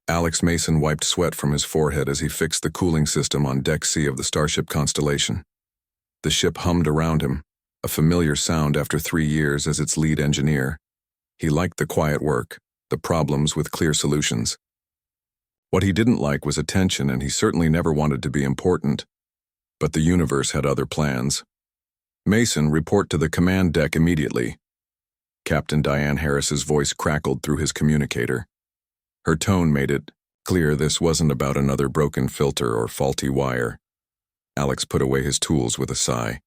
Alex Mason wiped sweat from his forehead as he fixed the cooling system on Deck C of the Starship Constellation. The ship hummed around him, a familiar sound after 3 years as its lead engineer. He liked the quiet work, the problems with clear solutions. What he didn't like was attention, and he certainly never wanted to be important. But the universe had other plans. Mason, report to the command deck immediately. Captain Diane Harris's voice crackled through his communicator. Her tone made it clear this wasn't about another broken filter or faulty wire. Alex put away his tools with a sigh.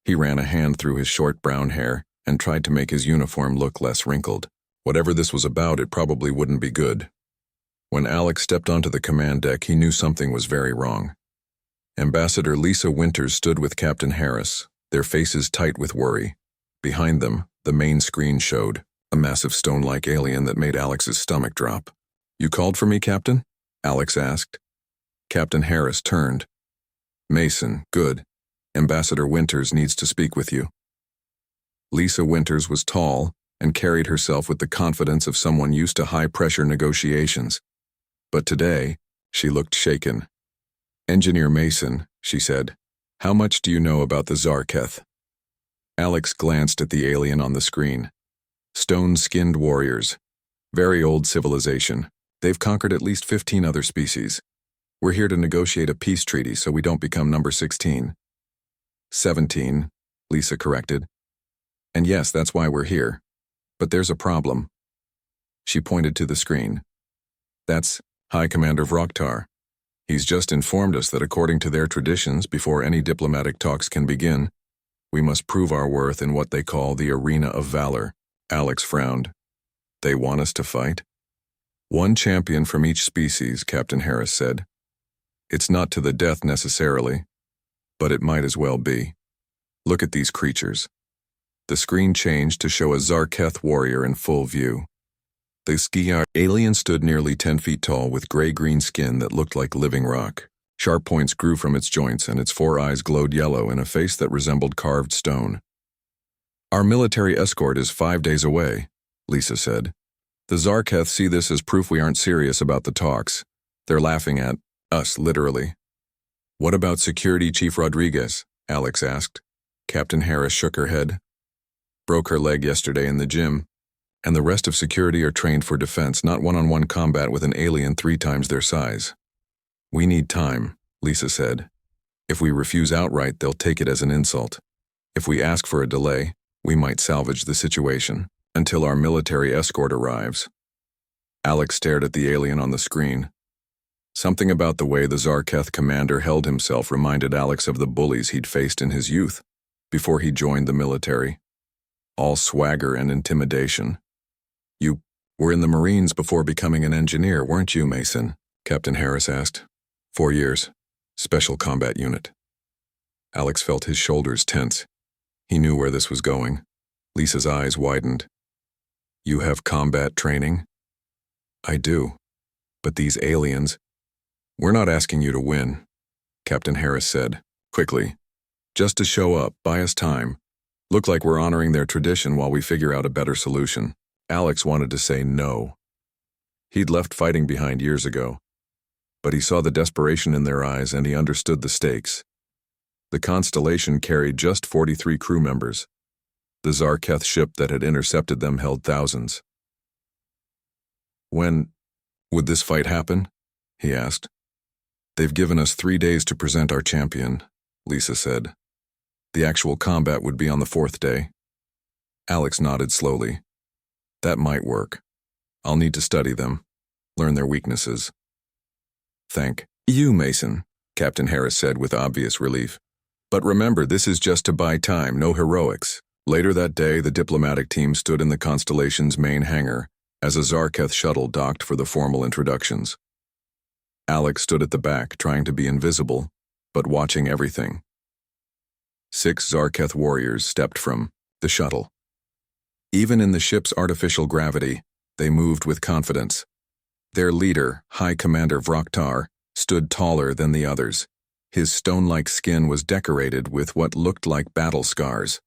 He ran a hand through his short brown hair and tried to make his uniform look less wrinkled. Whatever this was about, it probably wouldn't be good. When Alex stepped onto the command deck, he knew something was very wrong. Ambassador Lisa Winters stood with Captain Harris, their faces tight with worry. Behind them, the main screen showed a massive stone-like alien that made Alex's stomach drop. "You called for me, Captain?" Alex asked. Captain Harris turned. "Mason, good. Ambassador Winters needs to speak with you." Lisa Winters was tall and carried herself with the confidence of someone used to high-pressure negotiations. But today, she looked shaken. "Engineer Mason," she said, "how much do you know about the Zarketh?" Alex glanced at the alien on the screen. Stone-skinned warriors. Very old civilization. They've conquered at least 15 other species. We're here to negotiate a peace treaty so we don't become number 16. 17, Lisa corrected. "And yes, that's why we're here. But there's a problem." She pointed to the screen. "That's High Commander Vroktar. He's just informed us that according to their traditions, before any diplomatic talks can begin, we must prove our worth in what they call the Arena of Valor." Alex frowned. "They want us to fight?" "One champion from each species," Captain Harris said. "It's not to the death necessarily, but it might as well be. Look at these creatures." The screen changed to show a Zarketh warrior in full view. The Skiar alien stood nearly 10 feet tall with gray-green skin that looked like living rock. Sharp points grew from its joints, and its 4 eyes glowed yellow in a face that resembled carved stone. "Our military escort is 5 days away," Lisa said. "The Zarketh see this as proof we aren't serious about the talks. They're laughing at us, literally." "What about Security Chief Rodriguez?" Alex asked. Captain Harris shook her head. "Broke her leg yesterday in the gym. And the rest of security are trained for defense, not one-on-one combat with an alien 3 times their size." "We need time," Lisa said. "If we refuse outright, they'll take it as an insult. If we ask for a delay, we might salvage the situation until our military escort arrives." Alex stared at the alien on the screen. Something about the way the Zarketh commander held himself reminded Alex of the bullies he'd faced in his youth, before he joined the military. All swagger and intimidation. "You were in the Marines before becoming an engineer, weren't you, Mason?" Captain Harris asked. 4 years. Special Combat Unit." Alex felt his shoulders tense. He knew where this was going. Lisa's eyes widened. "You have combat training?" "I do. But these aliens—" "We're not asking you to win," Captain Harris said, quickly. "Just to show up, buy us time. Look like we're honoring their tradition while we figure out a better solution." Alex wanted to say no. He'd left fighting behind years ago. But he saw the desperation in their eyes and he understood the stakes. The Constellation carried just 43 crew members. The Zarketh ship that had intercepted them held thousands. "When would this fight happen?" he asked. "They've given us 3 days to present our champion," Lisa said. "The actual combat would be on the 4th day." Alex nodded slowly. "That might work. I'll need to study them, learn their weaknesses." "Thank you, Mason," Captain Harris said with obvious relief. "But remember, this is just to buy time, no heroics." Later that day, the diplomatic team stood in the Constellation's main hangar as a Zarketh shuttle docked for the formal introductions. Alex stood at the back, trying to be invisible, but watching everything. 6 Zarketh warriors stepped from the shuttle. Even in the ship's artificial gravity, they moved with confidence. Their leader, High Commander Vroktar, stood taller than the others. His stone-like skin was decorated with what looked like battle scars.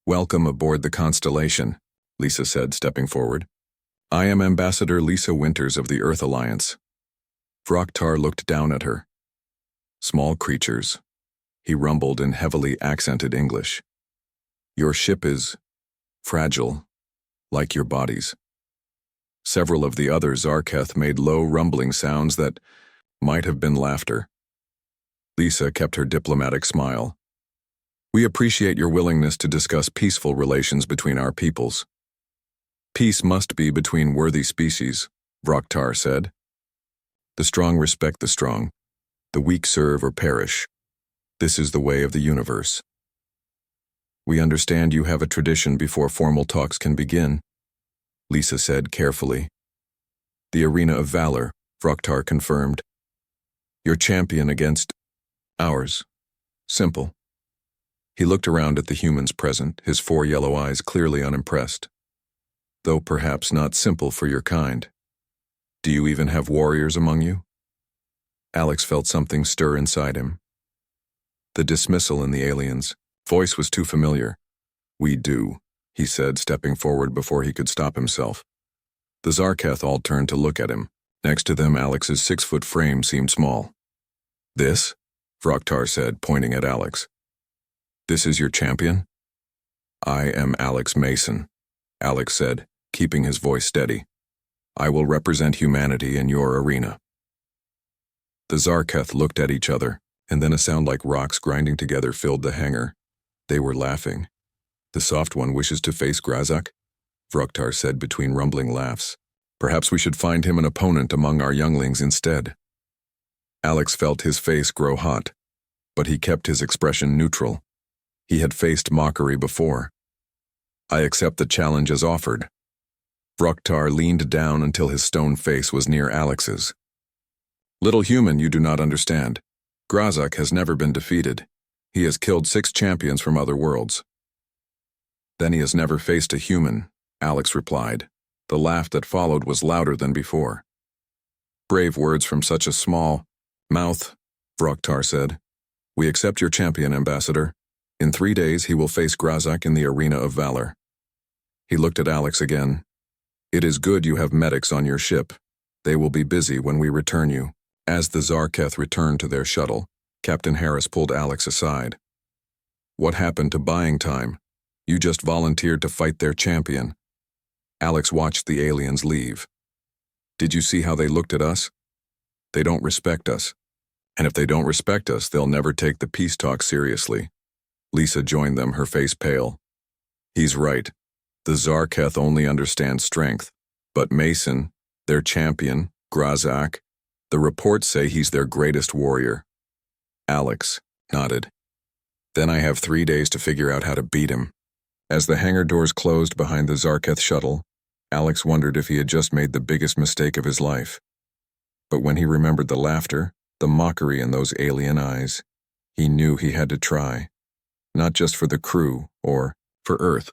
"Welcome aboard the Constellation," Lisa said, stepping forward. I am Ambassador Lisa Winters of the Earth Alliance. Vroktar looked down at her. Small creatures, he rumbled in heavily accented English. Your ship is fragile, like your bodies. Several of the other Zarketh made low rumbling sounds that might have been laughter. Lisa kept her diplomatic smile. We appreciate your willingness to discuss peaceful relations between our peoples. Peace must be between worthy species, Vroktar said. The strong respect the strong. The weak serve or perish. This is the way of the universe. We understand you have a tradition before formal talks can begin, Lisa said carefully. The arena of valor, Vroktar confirmed. Your champion against ours. Simple. He looked around at the humans present, his 4 yellow eyes clearly unimpressed. Though perhaps not simple for your kind. Do you even have warriors among you? Alex felt something stir inside him. The dismissal in the alien's voice was too familiar. We do, he said, stepping forward before he could stop himself. The Zarketh all turned to look at him. Next to them, Alex's 6-foot frame seemed small. This? Vroktar said, pointing at Alex. This is your champion? I am Alex Mason, Alex said, keeping his voice steady. I will represent humanity in your arena. The Zarketh looked at each other, and then a sound like rocks grinding together filled the hangar. They were laughing. The soft one wishes to face Grazak? Vroktar said between rumbling laughs. Perhaps we should find him an opponent among our younglings instead. Alex felt his face grow hot, but he kept his expression neutral. He had faced mockery before. I accept the challenge as offered. Vroktar leaned down until his stone face was near Alex's. Little human, you do not understand. Grazak has never been defeated. He has killed 6 champions from other worlds. Then he has never faced a human, Alex replied. The laugh that followed was louder than before. Brave words from such a small mouth, Vroktar said. We accept your champion, Ambassador. In 3 days he will face Grazak in the arena of valor. He looked at Alex again. It is good you have medics on your ship. They will be busy when we return you. As the Zarketh returned to their shuttle, Captain Harris pulled Alex aside. What happened to buying time? You just volunteered to fight their champion. Alex watched the aliens leave. Did you see how they looked at us? They don't respect us. And if they don't respect us, they'll never take the peace talk seriously. Lisa joined them, her face pale. He's right. The Zarketh only understand strength. But Mason, their champion, Grazak, the reports say he's their greatest warrior. Alex nodded. Then I have 3 days to figure out how to beat him. As the hangar doors closed behind the Zarketh shuttle, Alex wondered if he had just made the biggest mistake of his life. But when he remembered the laughter, the mockery in those alien eyes, he knew he had to try. Not just for the crew or for Earth,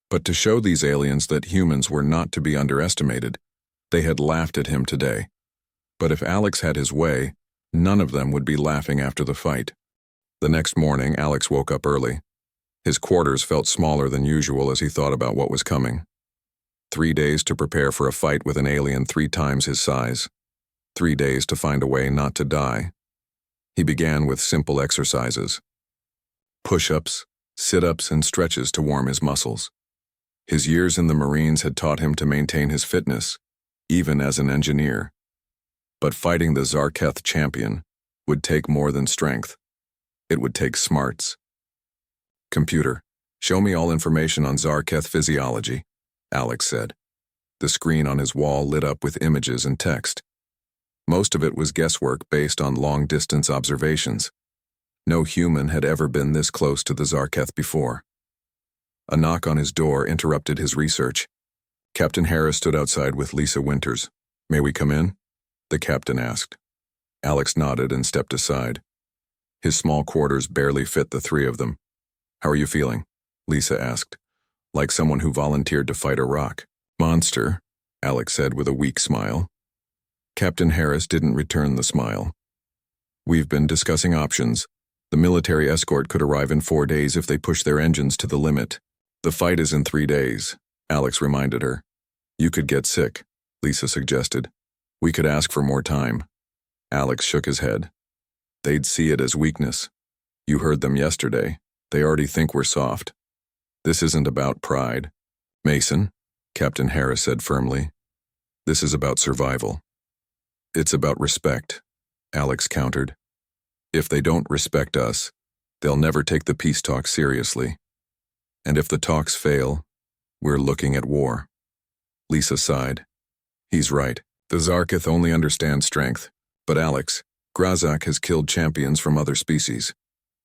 but to show these aliens that humans were not to be underestimated. They had laughed at him today. But if Alex had his way, none of them would be laughing after the fight. The next morning, Alex woke up early. His quarters felt smaller than usual as he thought about what was coming. 3 days to prepare for a fight with an alien 3 times his size. 3 days to find a way not to die. He began with simple exercises. Push-ups, sit-ups, and stretches to warm his muscles. His years in the Marines had taught him to maintain his fitness, even as an engineer. But fighting the Zarketh champion would take more than strength. It would take smarts. Computer, show me all information on Zarketh physiology, Alex said. The screen on his wall lit up with images and text. Most of it was guesswork based on long-distance observations. No human had ever been this close to the Zarketh before. A knock on his door interrupted his research. Captain Harris stood outside with Lisa Winters. May we come in? The captain asked. Alex nodded and stepped aside. His small quarters barely fit the 3 of them. How are you feeling? Lisa asked. Like someone who volunteered to fight a rock. Monster, Alex said with a weak smile. Captain Harris didn't return the smile. We've been discussing options. The military escort could arrive in 4 days if they push their engines to the limit. The fight is in 3 days, Alex reminded her. You could get sick, Lisa suggested. We could ask for more time. Alex shook his head. They'd see it as weakness. You heard them yesterday. They already think we're soft. This isn't about pride. Mason, Captain Harris said firmly. This is about survival. It's about respect, Alex countered. If they don't respect us, they'll never take the peace talks seriously. And if the talks fail, we're looking at war. Lisa sighed. He's right. The Zarketh only understand strength. But Alex, Grazak has killed champions from other species.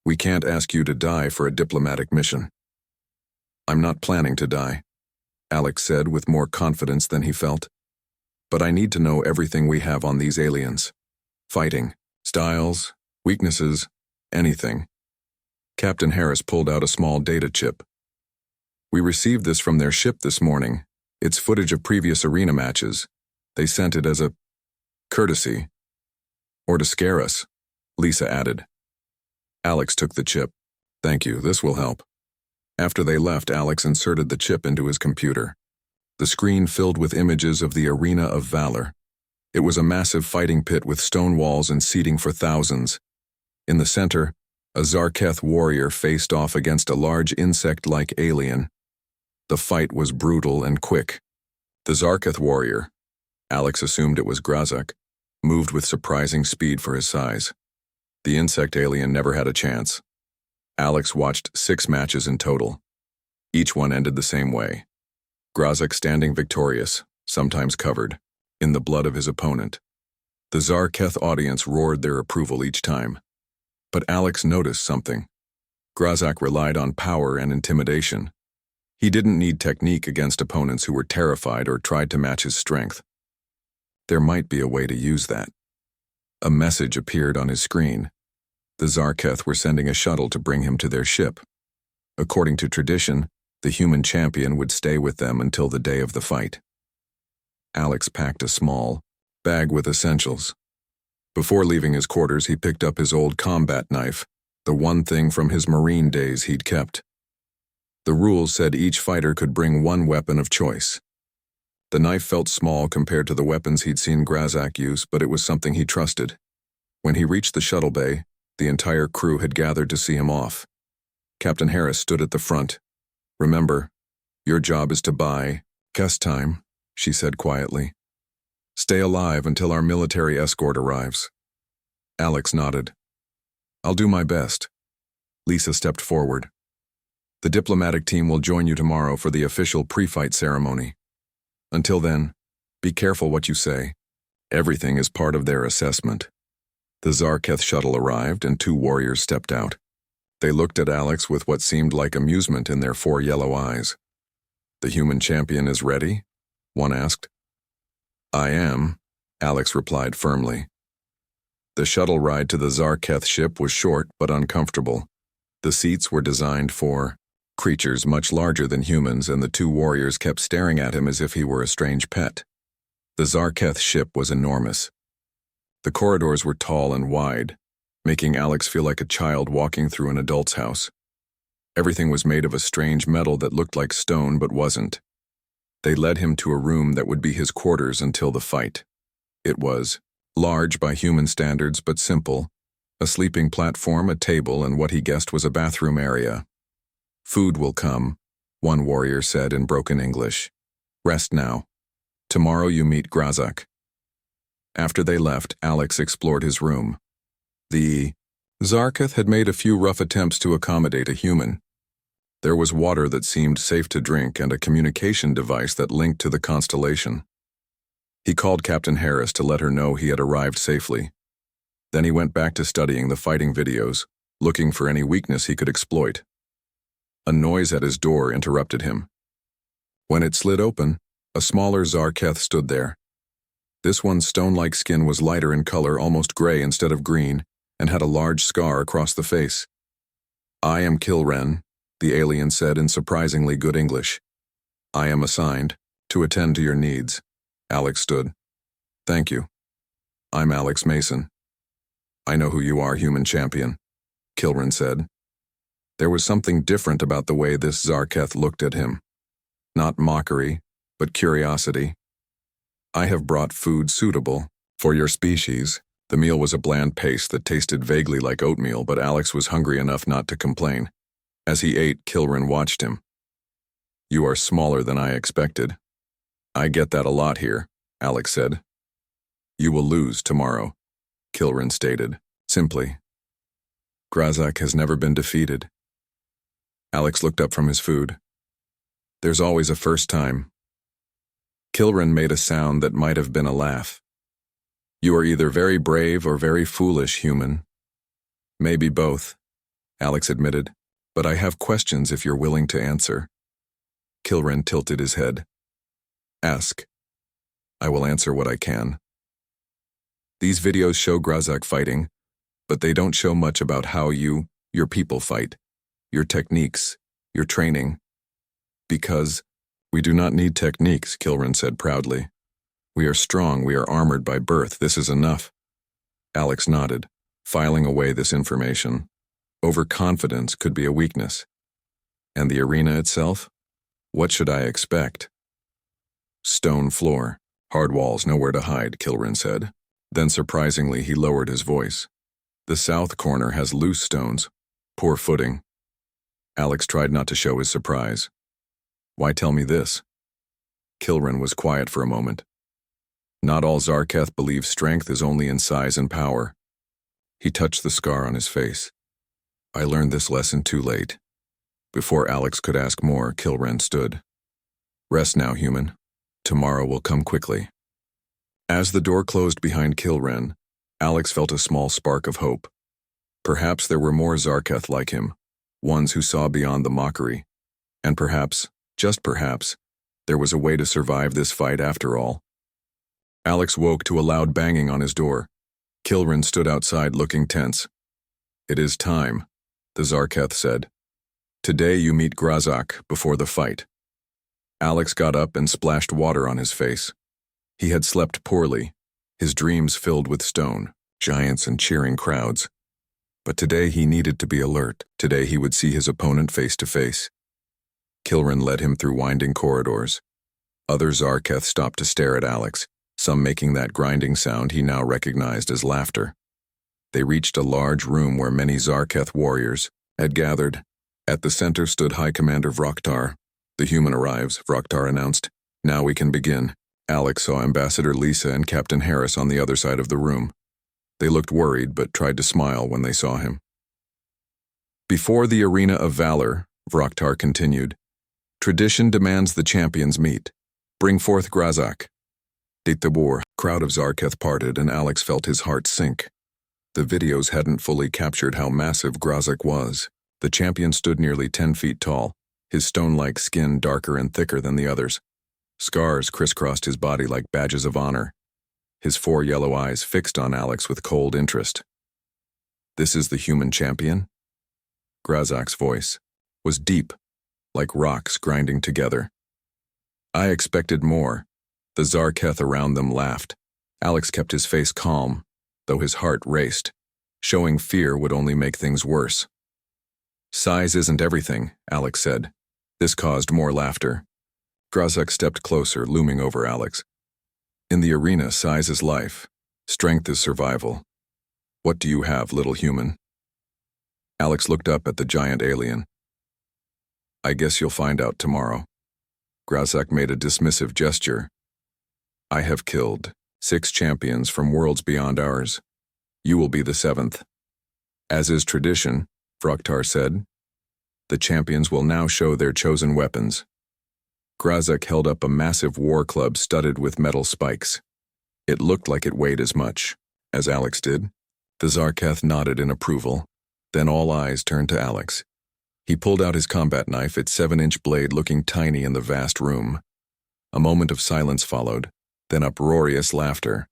We can't ask you to die for a diplomatic mission. I'm not planning to die, Alex said with more confidence than he felt. But I need to know everything we have on these aliens. Fighting, styles, weaknesses, anything. Captain Harris pulled out a small data chip. We received this from their ship this morning. It's footage of previous arena matches. They sent it as a courtesy. Or to scare us, Lisa added. Alex took the chip. Thank you, this will help. After they left, Alex inserted the chip into his computer. The screen filled with images of the Arena of Valor. It was a massive fighting pit with stone walls and seating for thousands. In the center, a Zarketh warrior faced off against a large insect-like alien. The fight was brutal and quick. The Zarketh warrior, Alex assumed it was Grazak, moved with surprising speed for his size. The insect alien never had a chance. Alex watched 6 matches in total. Each one ended the same way. Grazak standing victorious, sometimes covered, in the blood of his opponent. The Zarketh audience roared their approval each time. But Alex noticed something. Grazak relied on power and intimidation. He didn't need technique against opponents who were terrified or tried to match his strength. There might be a way to use that. A message appeared on his screen. The Zarketh were sending a shuttle to bring him to their ship. According to tradition, the human champion would stay with them until the day of the fight. Alex packed a small bag with essentials. Before leaving his quarters, he picked up his old combat knife, the one thing from his Marine days he'd kept. The rules said each fighter could bring one weapon of choice. The knife felt small compared to the weapons he'd seen Grazak use, but it was something he trusted. When he reached the shuttle bay, the entire crew had gathered to see him off. Captain Harris stood at the front. Remember, your job is to buy guest time, she said quietly. Stay alive until our military escort arrives. Alex nodded. I'll do my best. Lisa stepped forward. The diplomatic team will join you tomorrow for the official pre-fight ceremony. Until then, be careful what you say. Everything is part of their assessment. The Zarketh shuttle arrived and 2 warriors stepped out. They looked at Alex with what seemed like amusement in their 4 yellow eyes. The human champion is ready? One asked. I am, Alex replied firmly. The shuttle ride to the Zarketh ship was short but uncomfortable. The seats were designed for creatures much larger than humans, and the 2 warriors kept staring at him as if he were a strange pet. The Zarketh ship was enormous. The corridors were tall and wide, making Alex feel like a child walking through an adult's house. Everything was made of a strange metal that looked like stone but wasn't. They led him to a room that would be his quarters until the fight. It was large by human standards but simple, a sleeping platform, a table, and what he guessed was a bathroom area. Food will come, one warrior said in broken English. Rest now. Tomorrow you meet Grazak. After they left, Alex explored his room. The Zarketh had made a few rough attempts to accommodate a human. There was water that seemed safe to drink and a communication device that linked to the constellation. He called Captain Harris to let her know he had arrived safely. Then he went back to studying the fighting videos, looking for any weakness he could exploit. A noise at his door interrupted him. When it slid open, a smaller Zarketh stood there. This one's stone-like skin was lighter in color, almost gray instead of green, and had a large scar across the face. I am Kilren, the alien said in surprisingly good English. I am assigned to attend to your needs. Alex stood. Thank you. I'm Alex Mason. I know who you are, human champion, Kilren said. There was something different about the way this Zarketh looked at him. Not mockery, but curiosity. I have brought food suitable for your species. The meal was a bland paste that tasted vaguely like oatmeal, but Alex was hungry enough not to complain. As he ate, Kilrin watched him. You are smaller than I expected. I get that a lot here, Alex said. You will lose tomorrow, Kilrin stated, simply. Grazak has never been defeated. Alex looked up from his food. There's always a first time. Kilrin made a sound that might have been a laugh. You are either very brave or very foolish, human. Maybe both, Alex admitted, but I have questions if you're willing to answer. Kilrin tilted his head. Ask. I will answer what I can. These videos show Grazak fighting, but they don't show much about how your people fight, your techniques, your training. Because we do not need techniques, Kilrin said proudly. We are strong, we are armored by birth, this is enough. Alex nodded, filing away this information. Overconfidence could be a weakness. And the arena itself? What should I expect? Stone floor, hard walls, nowhere to hide, Kilrin said. Then surprisingly, he lowered his voice. The south corner has loose stones, poor footing. Alex tried not to show his surprise. Why tell me this? Kilrin was quiet for a moment. Not all Zarketh believe strength is only in size and power. He touched the scar on his face. I learned this lesson too late. Before Alex could ask more, Kilren stood. Rest now, human. Tomorrow will come quickly. As the door closed behind Kilren, Alex felt a small spark of hope. Perhaps there were more Zarketh like him, ones who saw beyond the mockery. And perhaps, just perhaps, there was a way to survive this fight after all. Alex woke to a loud banging on his door. Kilrin stood outside looking tense. It is time, the Zarketh said. Today you meet Grazak before the fight. Alex got up and splashed water on his face. He had slept poorly, his dreams filled with stone, giants and cheering crowds. But today he needed to be alert. Today he would see his opponent face to face. Kilrin led him through winding corridors. Other Zarketh stopped to stare at Alex, some making that grinding sound he now recognized as laughter. They reached a large room where many Zarketh warriors had gathered. At the center stood High Commander Vroktar. The human arrives, Vroktar announced. Now we can begin. Alex saw Ambassador Lisa and Captain Harris on the other side of the room. They looked worried but tried to smile when they saw him. Before the arena of valor, Vroktar continued, tradition demands the champions meet. Bring forth Grazak. The war crowd of Zarketh parted and Alex felt his heart sink. The videos hadn't fully captured how massive Grazak was. The champion stood nearly 10 feet tall, his stone-like skin darker and thicker than the others. Scars crisscrossed his body like badges of honor, his 4 yellow eyes fixed on Alex with cold interest. This is the human champion? Grazak's voice was deep, like rocks grinding together. I expected more. The Zarketh around them laughed. Alex kept his face calm, though his heart raced. Showing fear would only make things worse. Size isn't everything, Alex said. This caused more laughter. Grazak stepped closer, looming over Alex. In the arena, size is life. Strength is survival. What do you have, little human? Alex looked up at the giant alien. I guess you'll find out tomorrow. Grazak made a dismissive gesture. I have killed 6 champions from worlds beyond ours. You will be the 7th. As is tradition, Vroktar said, the champions will now show their chosen weapons. Grazak held up a massive war club studded with metal spikes. It looked like it weighed as much as Alex did. The Zarketh nodded in approval. Then all eyes turned to Alex. He pulled out his combat knife, its 7-inch blade looking tiny in the vast room. A moment of silence followed, then uproarious laughter.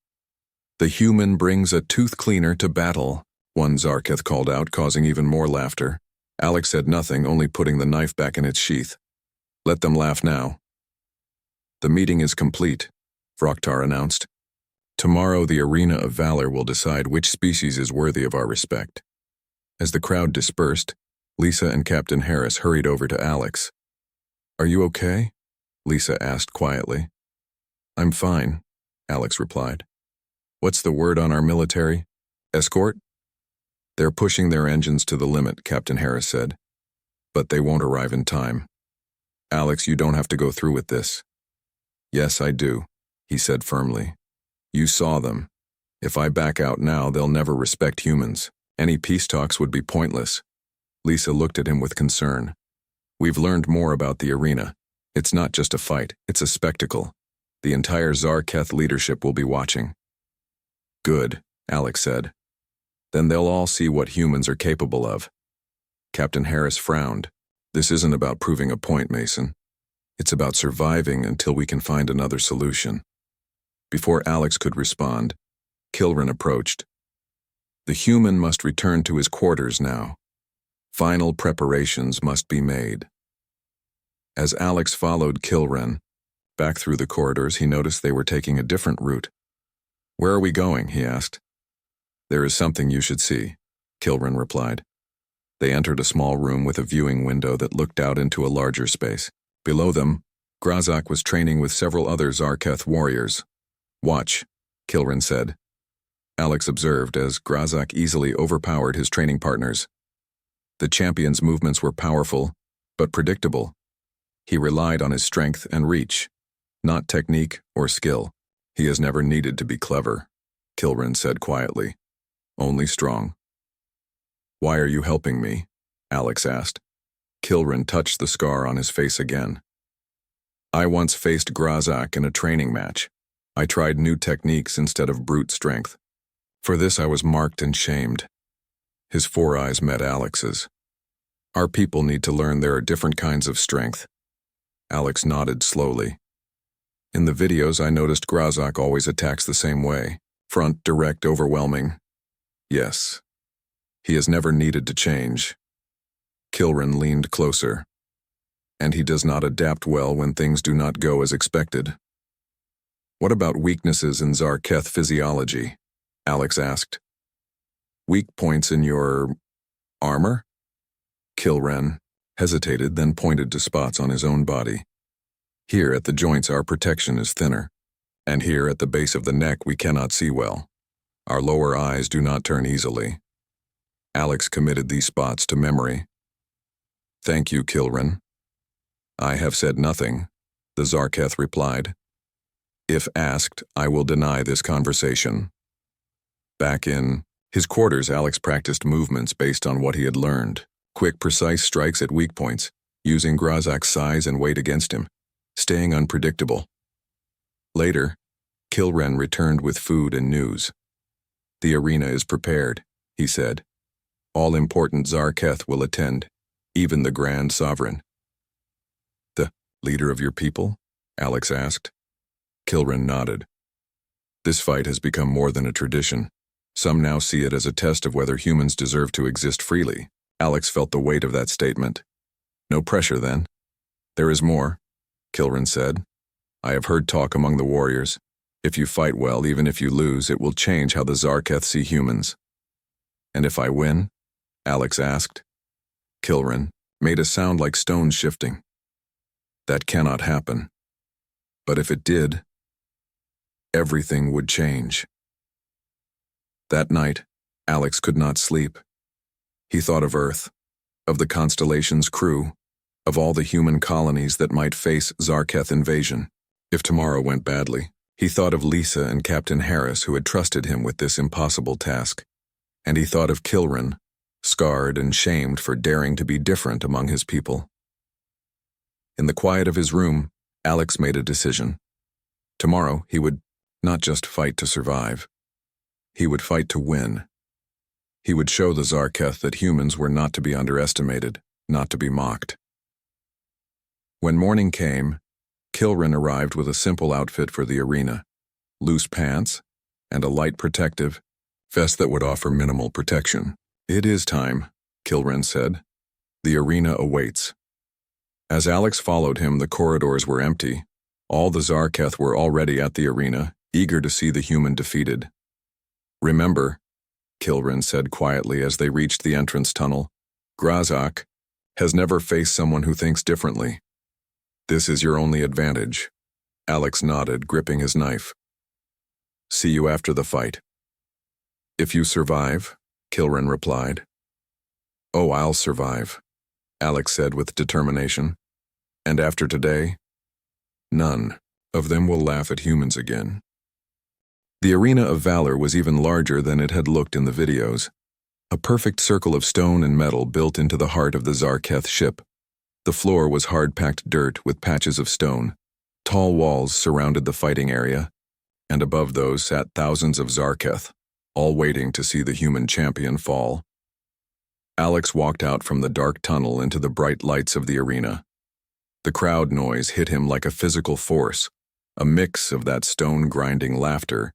The human brings a tooth cleaner to battle, one Zarketh called out, causing even more laughter. Alex said nothing, only putting the knife back in its sheath. Let them laugh now. The meeting is complete, Vroktar announced. Tomorrow the arena of valor will decide which species is worthy of our respect. As the crowd dispersed, Lisa and Captain Harris hurried over to Alex. Are you okay? Lisa asked quietly. I'm fine, Alex replied. What's the word on our military? Escort? They're pushing their engines to the limit, Captain Harris said. But they won't arrive in time. Alex, you don't have to go through with this. Yes, I do, he said firmly. You saw them. If I back out now, they'll never respect humans. Any peace talks would be pointless. Lisa looked at him with concern. We've learned more about the arena. It's not just a fight, it's a spectacle. The entire Zarketh leadership will be watching. Good, Alex said. Then they'll all see what humans are capable of. Captain Harris frowned. This isn't about proving a point, Mason. It's about surviving until we can find another solution. Before Alex could respond, Kilrin approached. The human must return to his quarters now. Final preparations must be made. As Alex followed Kilrin back through the corridors, he noticed they were taking a different route. Where are we going? He asked. There is something you should see, Kilrin replied. They entered a small room with a viewing window that looked out into a larger space. Below them, Grazak was training with several other Zarketh warriors. Watch, Kilrin said. Alex observed as Grazak easily overpowered his training partners. The champion's movements were powerful, but predictable. He relied on his strength and reach, not technique or skill. He has never needed to be clever, Kilrin said quietly. Only strong. Why are you helping me? Alex asked. Kilrin touched the scar on his face again. I once faced Grazak in a training match. I tried new techniques instead of brute strength. For this I was marked and shamed. His four eyes met Alex's. Our people need to learn there are different kinds of strength. Alex nodded slowly. In the videos I noticed Grazak always attacks the same way. Front, direct, overwhelming. Yes. He has never needed to change. Kilrin leaned closer. And he does not adapt well when things do not go as expected. What about weaknesses in Zarketh physiology? Alex asked. Weak points in your armor? Kilrin hesitated, then pointed to spots on his own body. Here at the joints our protection is thinner, and here at the base of the neck we cannot see well. Our lower eyes do not turn easily. Alex committed these spots to memory. Thank you, Kilrin. I have said nothing, the Zarketh replied. If asked, I will deny this conversation. Back in his quarters, Alex practiced movements based on what he had learned. Quick, precise strikes at weak points, using Grazak's size and weight against him, staying unpredictable. Later, Kilrin returned with food and news. The arena is prepared, he said. All important Zarketh will attend, even the Grand Sovereign. The leader of your people? Alex asked. Kilrin nodded. This fight has become more than a tradition. Some now see it as a test of whether humans deserve to exist freely. Alex felt the weight of that statement. No pressure, then. There is more, Kilrin said. I have heard talk among the warriors. If you fight well, even if you lose, it will change how the Zarketh see humans. And if I win? Alex asked. Kilrin made a sound like stones shifting. That cannot happen. But if it did, everything would change. That night, Alex could not sleep. He thought of Earth, of the constellation's crew, of all the human colonies that might face Zarketh invasion. If tomorrow went badly, he thought of Lisa and Captain Harris, who had trusted him with this impossible task. And he thought of Kilrin, scarred and shamed for daring to be different among his people. In the quiet of his room, Alex made a decision. Tomorrow, he would not just fight to survive. He would fight to win. He would show the Zarketh that humans were not to be underestimated, not to be mocked. When morning came, Kilrin arrived with a simple outfit for the arena, loose pants, and a light protective vest that would offer minimal protection. It is time, Kilrin said. The arena awaits. As Alex followed him, the corridors were empty. All the Zarketh were already at the arena, eager to see the human defeated. Remember, Kilrin said quietly as they reached the entrance tunnel, Grazak has never faced someone who thinks differently. This is your only advantage. Alex nodded, gripping his knife. See you after the fight. If you survive, Kilren replied. Oh, I'll survive, Alex said with determination. And after today, none of them will laugh at humans again. The arena of valor was even larger than it had looked in the videos. A perfect circle of stone and metal built into the heart of the Zarketh ship. The floor was hard-packed dirt with patches of stone. Tall walls surrounded the fighting area, and above those sat thousands of Zarketh, all waiting to see the human champion fall. Alex walked out from the dark tunnel into the bright lights of the arena. The crowd noise hit him like a physical force, a mix of that stone-grinding laughter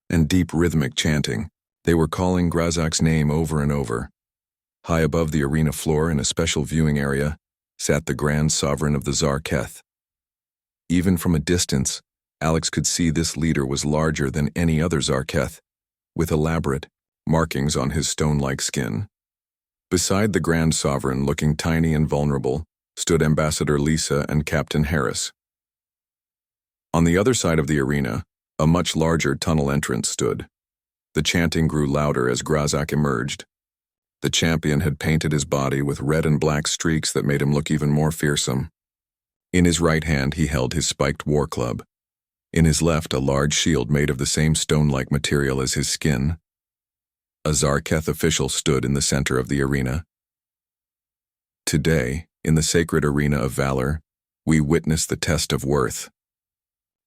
and deep rhythmic chanting. They were calling Grazak's name over and over. High above the arena floor in a special viewing area sat the Grand Sovereign of the Zarketh. Even from a distance, Alex could see this leader was larger than any other Zarketh, with elaborate markings on his stone-like skin. Beside the Grand Sovereign, looking tiny and vulnerable, stood Ambassador Lisa and Captain Harris. On the other side of the arena, a much larger tunnel entrance stood. The chanting grew louder as Grazak emerged. The champion had painted his body with red and black streaks that made him look even more fearsome. In his right hand he held his spiked war club. In his left a large shield made of the same stone-like material as his skin. A Zarketh official stood in the center of the arena. Today, in the sacred arena of valor, we witness the test of worth.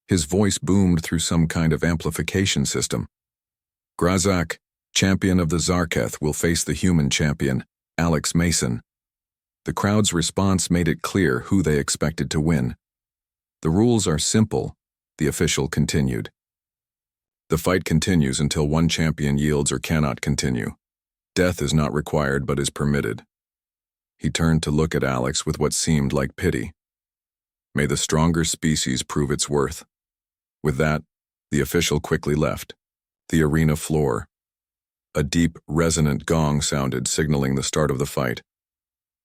His voice boomed through some kind of amplification system. Grazak, champion of the Zarketh, will face the human champion, Alex Mason. The crowd's response made it clear who they expected to win. The rules are simple, the official continued. The fight continues until one champion yields or cannot continue. Death is not required but is permitted. He turned to look at Alex with what seemed like pity. May the stronger species prove its worth. With that, the official quickly left. The arena floor. A deep, resonant gong sounded, signaling the start of the fight.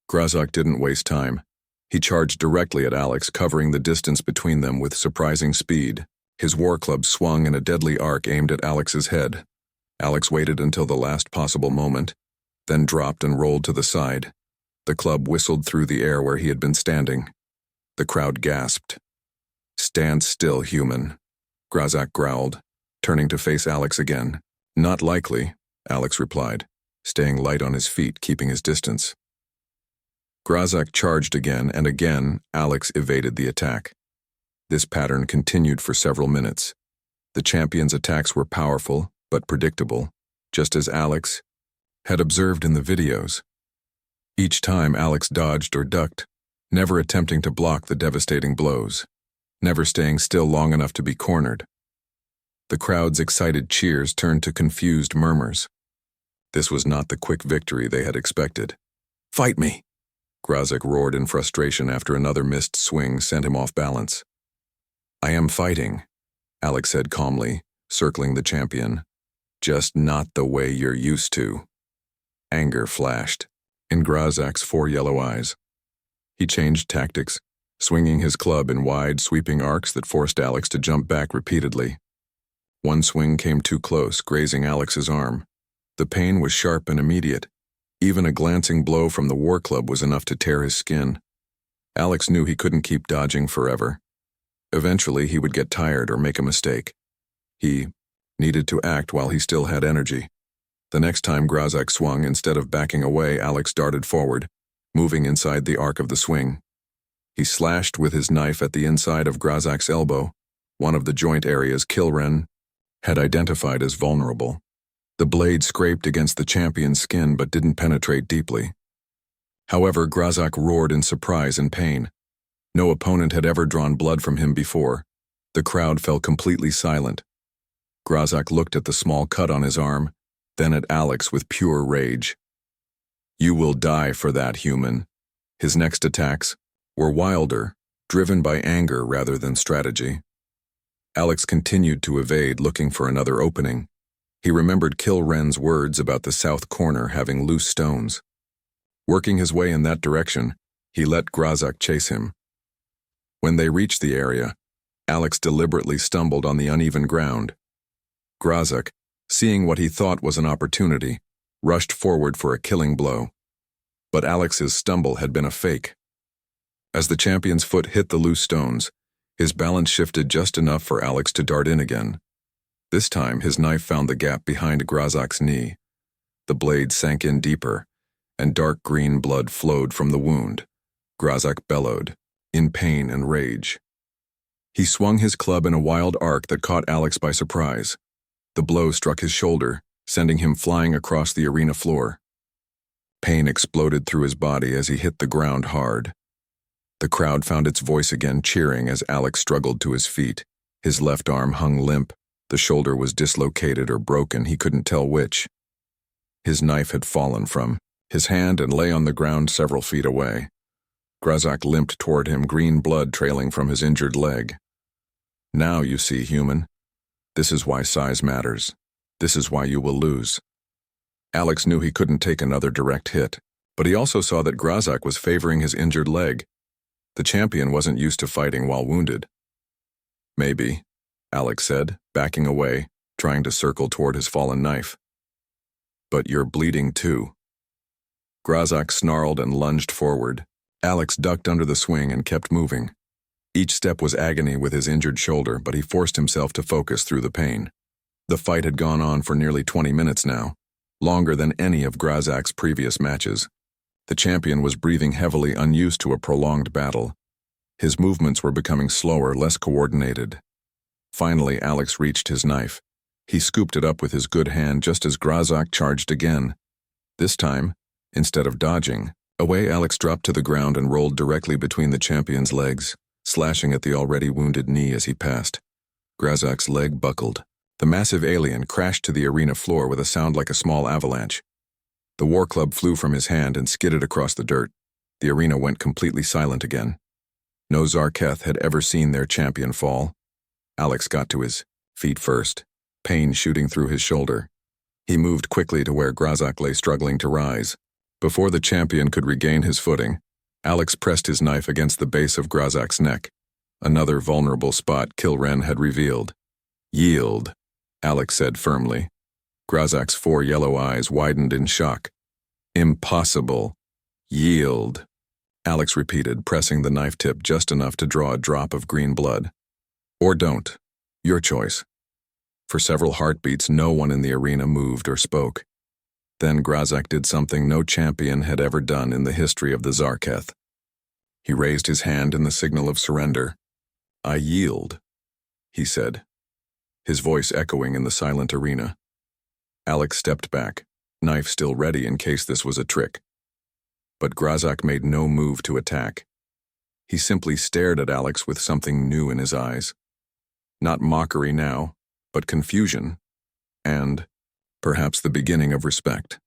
Grazak didn't waste time. He charged directly at Alex, covering the distance between them with surprising speed. His war club swung in a deadly arc aimed at Alex's head. Alex waited until the last possible moment, then dropped and rolled to the side. The club whistled through the air where he had been standing. The crowd gasped. Stand still, human, Grazak growled, turning to face Alex again. Not likely, Alex replied, staying light on his feet, keeping his distance. Grazak charged again, and again Alex evaded the attack. This pattern continued for several minutes. The champion's attacks were powerful, but predictable, just as Alex had observed in the videos. Each time Alex dodged or ducked, never attempting to block the devastating blows, never staying still long enough to be cornered. The crowd's excited cheers turned to confused murmurs. This was not the quick victory they had expected. Fight me! Grazak roared in frustration after another missed swing sent him off balance. I am fighting, Alex said calmly, circling the champion. Just not the way you're used to. Anger flashed in Grazak's 4 yellow eyes. He changed tactics, swinging his club in wide, sweeping arcs that forced Alex to jump back repeatedly. One swing came too close, grazing Alex's arm. The pain was sharp and immediate. Even a glancing blow from the war club was enough to tear his skin. Alex knew he couldn't keep dodging forever. Eventually, he would get tired or make a mistake. He needed to act while he still had energy. The next time Grazak swung, instead of backing away, Alex darted forward, moving inside the arc of the swing. He slashed with his knife at the inside of Grazak's elbow, one of the joint areas Kilren had identified as vulnerable. The blade scraped against the champion's skin but didn't penetrate deeply. However, Grazak roared in surprise and pain. No opponent had ever drawn blood from him before. The crowd fell completely silent. Grazak looked at the small cut on his arm, then at Alex with pure rage. You will die for that, human. His next attacks were wilder, driven by anger rather than strategy. Alex continued to evade, looking for another opening. He remembered Kilren's words about the south corner having loose stones. Working his way in that direction, he let Grazak chase him. When they reached the area, Alex deliberately stumbled on the uneven ground. Grazak, seeing what he thought was an opportunity, rushed forward for a killing blow. But Alex's stumble had been a fake. As the champion's foot hit the loose stones, his balance shifted just enough for Alex to dart in again. This time, his knife found the gap behind Grazak's knee. The blade sank in deeper, and dark green blood flowed from the wound. Grazak bellowed, in pain and rage. He swung his club in a wild arc that caught Alex by surprise. The blow struck his shoulder, sending him flying across the arena floor. Pain exploded through his body as he hit the ground hard. The crowd found its voice again, cheering as Alex struggled to his feet. His left arm hung limp. The shoulder was dislocated or broken, he couldn't tell which. His knife had fallen from his hand and lay on the ground several feet away. Grazak limped toward him, green blood trailing from his injured leg. Now you see, human. This is why size matters. This is why you will lose. Alex knew he couldn't take another direct hit, but he also saw that Grazak was favoring his injured leg. The champion wasn't used to fighting while wounded. Maybe, Alex said, backing away, trying to circle toward his fallen knife. But you're bleeding too. Grazak snarled and lunged forward. Alex ducked under the swing and kept moving. Each step was agony with his injured shoulder, but he forced himself to focus through the pain. The fight had gone on for nearly 20 minutes now, longer than any of Grazak's previous matches. The champion was breathing heavily, unused to a prolonged battle. His movements were becoming slower, less coordinated. Finally, Alex reached his knife. He scooped it up with his good hand just as Grazak charged again. This time, instead of dodging, away Alex dropped to the ground and rolled directly between the champion's legs, slashing at the already wounded knee as he passed. Grazak's leg buckled. The massive alien crashed to the arena floor with a sound like a small avalanche. The war club flew from his hand and skidded across the dirt. The arena went completely silent again. No Zarketh had ever seen their champion fall. Alex got to his feet first, pain shooting through his shoulder. He moved quickly to where Grazak lay struggling to rise. Before the champion could regain his footing, Alex pressed his knife against the base of Grazak's neck. Another vulnerable spot Kilren had revealed. Yield, Alex said firmly. Grazak's 4 yellow eyes widened in shock. Impossible. Yield, Alex repeated, pressing the knife tip just enough to draw a drop of green blood. Or don't. Your choice. For several heartbeats, no one in the arena moved or spoke. Then Grazak did something no champion had ever done in the history of the Zarketh. He raised his hand in the signal of surrender. I yield, he said, his voice echoing in the silent arena. Alex stepped back, knife still ready in case this was a trick. But Grazak made no move to attack. He simply stared at Alex with something new in his eyes. Not mockery now, but confusion, and perhaps the beginning of respect.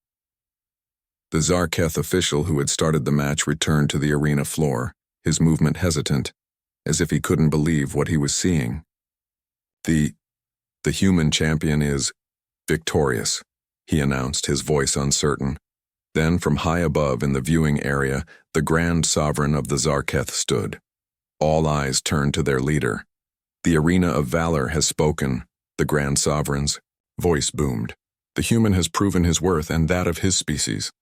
The Zarketh official who had started the match returned to the arena floor, his movement hesitant, as if he couldn't believe what he was seeing. The human champion is victorious, he announced, his voice uncertain. Then, from high above in the viewing area, the Grand Sovereign of the Zarketh stood. All eyes turned to their leader. The arena of valor has spoken, the Grand Sovereign's voice boomed. The human has proven his worth and that of his species.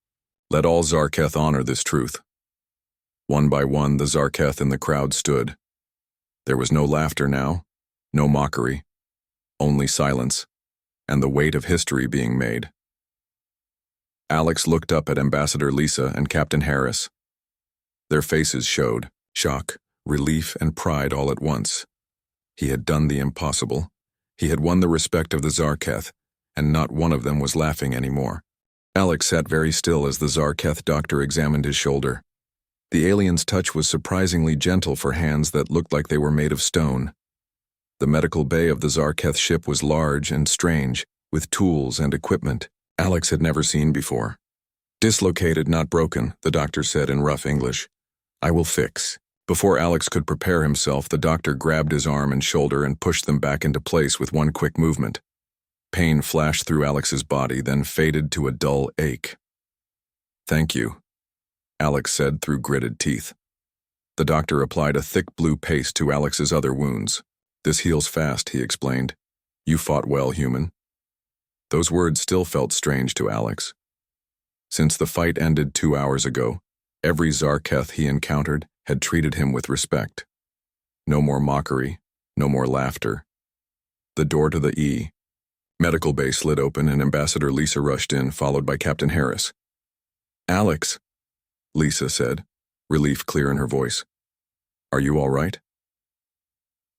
Let all Zarketh honor this truth. One by one, the Zarketh in the crowd stood. There was no laughter now, no mockery, only silence, and the weight of history being made. Alex looked up at Ambassador Lisa and Captain Harris. Their faces showed shock, relief, and pride all at once. He had done the impossible. He had won the respect of the Zarketh, and not one of them was laughing anymore. Alex sat very still as the Zarketh doctor examined his shoulder. The alien's touch was surprisingly gentle for hands that looked like they were made of stone. The medical bay of the Zarketh ship was large and strange, with tools and equipment Alex had never seen before. Dislocated, not broken, the doctor said in rough English. I will fix. Before Alex could prepare himself, the doctor grabbed his arm and shoulder and pushed them back into place with one quick movement. Pain flashed through Alex's body, then faded to a dull ache. Thank you, Alex said through gritted teeth. The doctor applied a thick blue paste to Alex's other wounds. "This heals fast," he explained. "You fought well, human." Those words still felt strange to Alex. Since the fight ended 2 hours ago, every Zarketh he encountered had treated him with respect. No more mockery, no more laughter. The door to the medical bay slid open and Ambassador Lisa rushed in, followed by Captain Harris. "Alex," Lisa said, relief clear in her voice. "Are you all right?"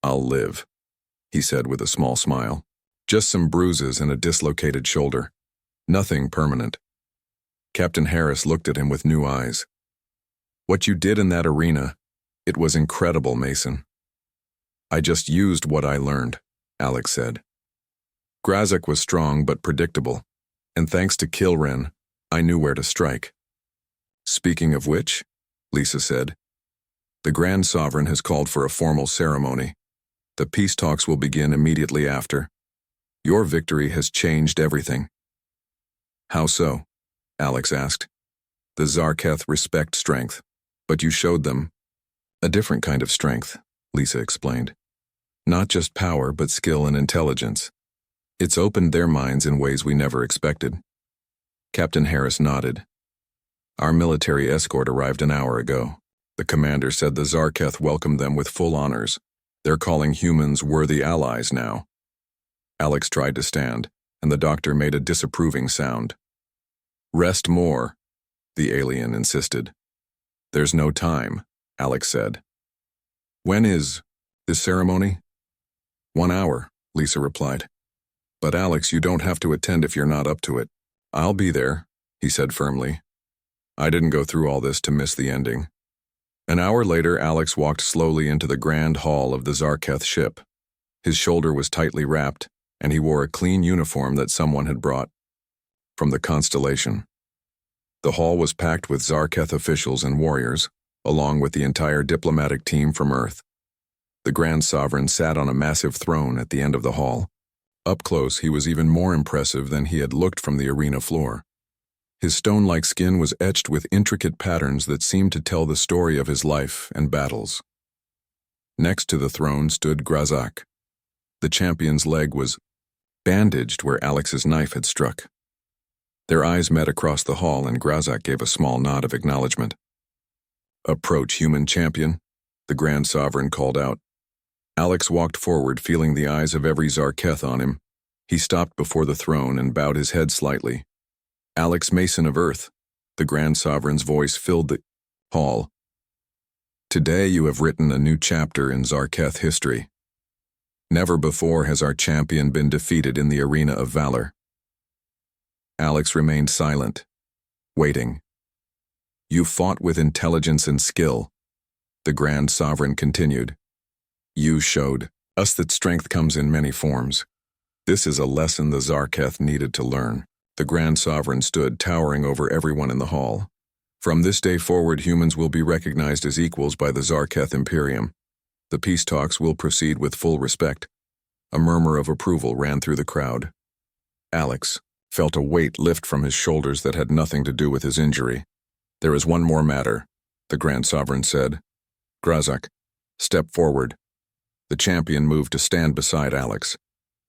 "I'll live," he said with a small smile. "Just some bruises and a dislocated shoulder. Nothing permanent." Captain Harris looked at him with new eyes. "What you did in that arena, it was incredible, Mason." "I just used what I learned," Alex said. "Grazak was strong but predictable, and thanks to Kilren, I knew where to strike." "Speaking of which," Lisa said, "the Grand Sovereign has called for a formal ceremony. The peace talks will begin immediately after. Your victory has changed everything." "How so?" Alex asked. "The Zarketh respect strength, but you showed them a different kind of strength," Lisa explained. "Not just power, but skill and intelligence. It's opened their minds in ways we never expected." Captain Harris nodded. "Our military escort arrived an hour ago. The commander said the Zarketh welcomed them with full honors. They're calling humans worthy allies now." Alex tried to stand, and the doctor made a disapproving sound. "Rest more," the alien insisted. "There's no time," Alex said. "When is this ceremony?" "1 hour," Lisa replied. "But Alex, you don't have to attend if you're not up to it." "I'll be there," he said firmly. "I didn't go through all this to miss the ending." An hour later, Alex walked slowly into the grand hall of the Zarketh ship. His shoulder was tightly wrapped, and he wore a clean uniform that someone had brought from the constellation. The hall was packed with Zarketh officials and warriors, along with the entire diplomatic team from Earth. The Grand Sovereign sat on a massive throne at the end of the hall. Up close, he was even more impressive than he had looked from the arena floor. His stone-like skin was etched with intricate patterns that seemed to tell the story of his life and battles. Next to the throne stood Grazak. The champion's leg was bandaged where Alex's knife had struck. Their eyes met across the hall, and Grazak gave a small nod of acknowledgement. "Approach, human champion," the Grand Sovereign called out. Alex walked forward, feeling the eyes of every Zarketh on him. He stopped before the throne and bowed his head slightly. "Alex Mason of Earth," the Grand Sovereign's voice filled the hall. "Today you have written a new chapter in Zarketh history. Never before has our champion been defeated in the arena of valor." Alex remained silent, waiting. "You fought with intelligence and skill," the Grand Sovereign continued. "You showed us that strength comes in many forms. This is a lesson the Zarketh needed to learn." The Grand Sovereign stood, towering over everyone in the hall. "From this day forward, humans will be recognized as equals by the Zarketh Imperium. The peace talks will proceed with full respect." A murmur of approval ran through the crowd. Alex felt a weight lift from his shoulders that had nothing to do with his injury. "There is one more matter," the Grand Sovereign said. "Grazak, step forward." The champion moved to stand beside Alex.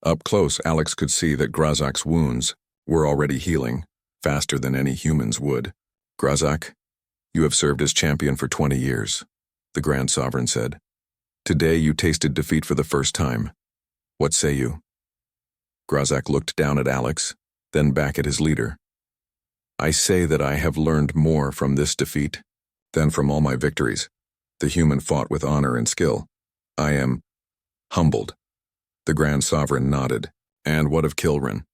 Up close, Alex could see that Grazak's wounds were already healing, faster than any humans would. "Grazak, you have served as champion for 20 years, the Grand Sovereign said. "Today you tasted defeat for the first time. What say you?" Grazak looked down at Alex, then back at his leader. "I say that I have learned more from this defeat than from all my victories. The human fought with honor and skill. I am humbled." The Grand Sovereign nodded. "And what of Kilren?"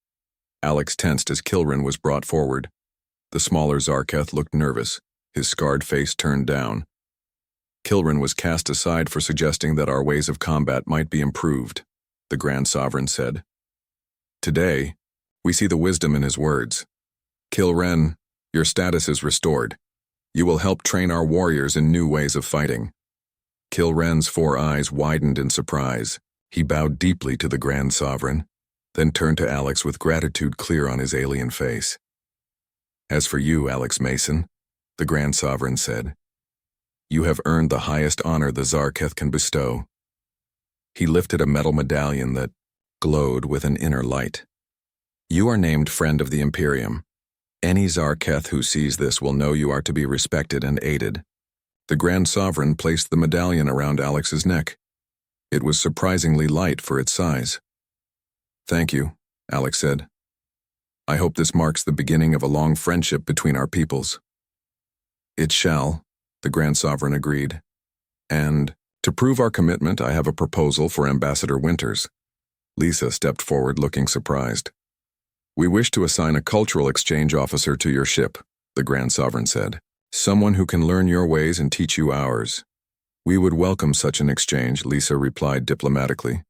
Alex tensed as Kilren was brought forward. The smaller Zarketh looked nervous, his scarred face turned down. "Kilren was cast aside for suggesting that our ways of combat might be improved," the Grand Sovereign said. "Today, we see the wisdom in his words. Kilren, your status is restored. You will help train our warriors in new ways of fighting." Kilren's 4 eyes widened in surprise. He bowed deeply to the Grand Sovereign, then turned to Alex with gratitude clear on his alien face. "As for you, Alex Mason," the Grand Sovereign said, You have earned the highest honor the Zarketh can bestow. He lifted a metal medallion that glowed with an inner light. You are named Friend of the Imperium. Any Zarketh who sees this will know you are to be respected and aided. The Grand Sovereign placed the medallion around Alex's neck. It was surprisingly light for its size. Thank you, Alex said. I hope this marks the beginning of a long friendship between our peoples. It shall, the Grand Sovereign agreed. And, to prove our commitment, I have a proposal for Ambassador Winters. Lisa stepped forward looking surprised. We wish to assign a cultural exchange officer to your ship, the Grand Sovereign said. Someone who can learn your ways and teach you ours. We would welcome such an exchange, Lisa replied diplomatically.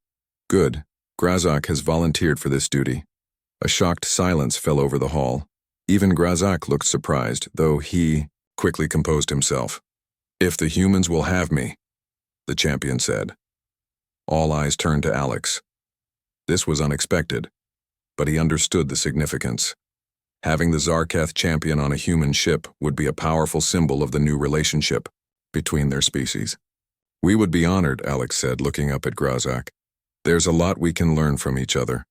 Good. Grazak has volunteered for this duty. A shocked silence fell over the hall. Even Grazak looked surprised, though he quickly composed himself. If the humans will have me, the champion said. All eyes turned to Alex. This was unexpected, but he understood the significance. Having the Zarketh champion on a human ship would be a powerful symbol of the new relationship between their species. We would be honored, Alex said, looking up at Grazak. There's a lot we can learn from each other.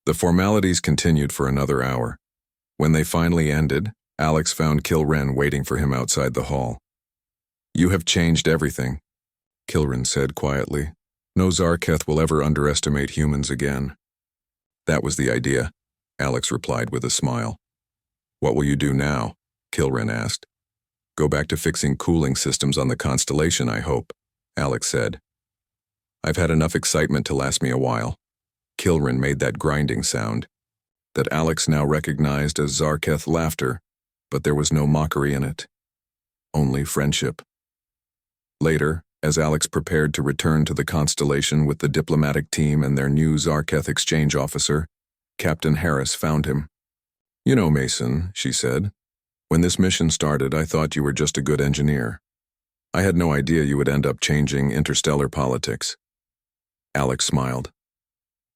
The formalities continued for another hour. When they finally ended, Alex found Kilren waiting for him outside the hall. You have changed everything, Kilren said quietly. No Zarketh will ever underestimate humans again. That was the idea, Alex replied with a smile. What will you do now? Kilren asked. Go back to fixing cooling systems on the constellation, I hope, Alex said. I've had enough excitement to last me a while. Kilren made that grinding sound, that Alex now recognized as Zarketh laughter, but there was no mockery in it. Only friendship. Later, as Alex prepared to return to the constellation with the diplomatic team and their new Zarketh exchange officer, Captain Harris found him. You know, Mason, she said, when this mission started, I thought you were just a good engineer. I had no idea you would end up changing interstellar politics. Alex smiled.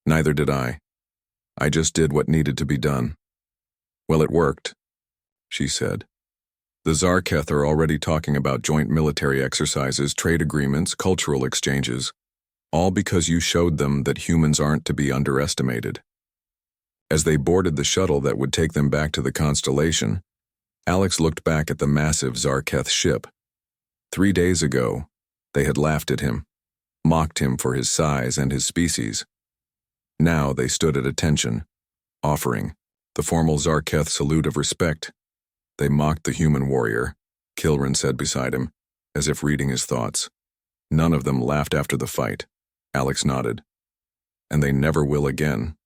Neither did I. I just did what needed to be done. Well, it worked, she said. The Zarketh are already talking about joint military exercises, trade agreements, cultural exchanges, all because you showed them that humans aren't to be underestimated. As they boarded the shuttle that would take them back to the constellation, Alex looked back at the massive Zarketh ship. 3 days ago, they had laughed at him, mocked him for his size and his species. Now they stood at attention, offering the formal Zarketh salute of respect. They mocked the human warrior, Kilren said beside him, as if reading his thoughts. None of them laughed after the fight, Alex nodded. And they never will again.